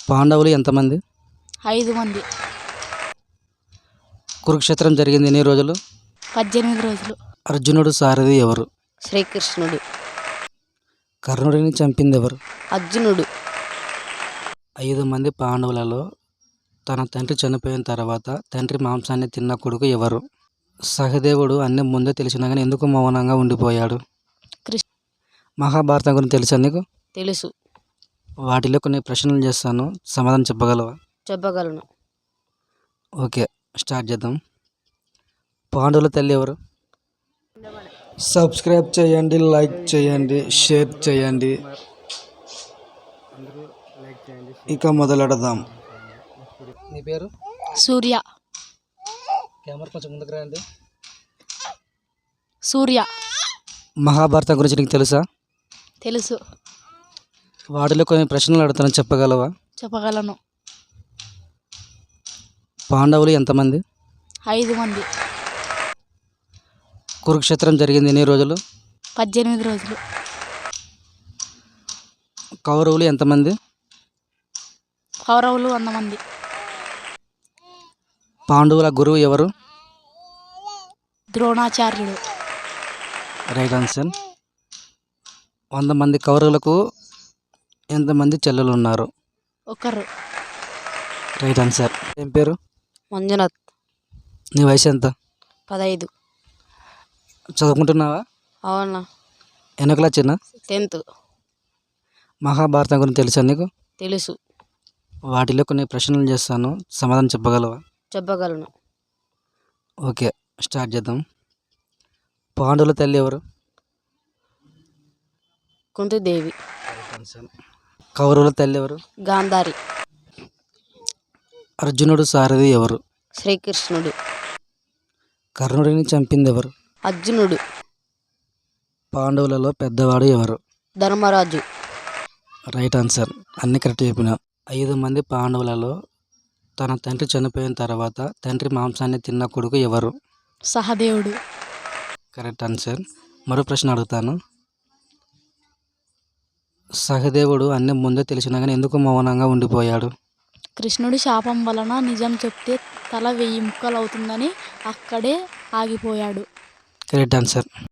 పాండవులు ఎంతమంది? 5 మంది. కురుక్షేత్రం జరిగింది ఎన్ని రోజులు? 18 రోజులు. అర్జునుడు సారథి ఎవరు? శ్రీకృష్ణుడు. కర్ణుడిని చంపింది ఎవరు? అర్జునుడు. 5 మంది పాండవులలో తన తండ్రి చనిపోయిన తర్వాత తండ్రి మాంసాన్ని తిన్న కొడుకు ఎవరు? సహదేవుడు అన్ని ముందే తెలిసినా కానీ ఎందుకు మౌనంగా ఉండిపోయాడు? కృష్ణ. మహాభారతం గురించి తెలుసా నీకు? తెలుసు. వాటిలో కొన్ని ప్రశ్నలు చేస్తాను, సమాధానం చెప్పగలవా? చెప్పగలను. ఓకే, స్టార్ట్ చేద్దాం. పాండవుల తల్లి ఎవరు? సబ్స్క్రైబ్ చేయండి, లైక్ చేయండి, షేర్ చేయండి. ఇక మొదలెడదాం. నీ పేరు? సూర్య. కెమెరా కొంచెం ముందుకు రండి. సూర్య. మహాభారతం గురించి నీకు తెలుసా? తెలుసు. వాటిలో కొన్ని ప్రశ్నలు అడుగుతాను, చెప్పగలవా? చెప్పగలను. పాండవులు ఎంతమంది? 5 మంది. కురుక్షేత్రం జరిగింది ఎన్ని రోజులు? 18 రోజులు. కౌరవులు ఎంతమంది? కౌరవులు 100 మంది. పాండవుల గురువు ఎవరు? ద్రోణాచార్యుడు. Right answer. 100 మంది కౌరవులకు ఎంతమంది చెల్లెలు ఉన్నారు? 1. Right answer. ఏం పేరు? మంజునాథ్. నీ వయసు ఎంత? 15. చదువుకుంటున్నావా? అవునా. ఎన్నో క్లాస్ చిన్న? 10th. మహాభారతం గురించి తెలుసా నీకు? తెలుసు. వాటిలో కొన్ని ప్రశ్నలు చేస్తాను, సమాధానం చెప్పగలవా? చెప్పగలను. ఓకే, స్టార్ట్ చేద్దాం. పాండవుల తల్లి ఎవరు? కుంతిదేవి. కౌరవుల తల్లి ఎవరు? గాంధారి. అర్జునుడు సారథి ఎవరు? శ్రీకృష్ణుడు. కర్ణుడిని చంపింది ఎవరు? అర్జునుడు. పాండవులలో పెద్దవాడు ఎవరు? ధర్మరాజు. Right answer. అన్ని కరెక్ట్ చెప్పిన. 5 మంది పాండవులలో తన తండ్రి చనిపోయిన తర్వాత తండ్రి మాంసాన్ని తిన్న కొడుకు ఎవరు? సహదేవుడు. Correct answer. మరో ప్రశ్న అడుగుతాను. సహదేవుడు అన్ని ముందే తెలిసినా కానీ ఎందుకు మౌనంగా ఉండిపోయాడు? కృష్ణుడి శాపం వలన నిజం చెప్తే తల 1000 ముక్కలు అవుతుందని అక్కడే ఆగిపోయాడు. Correct answer.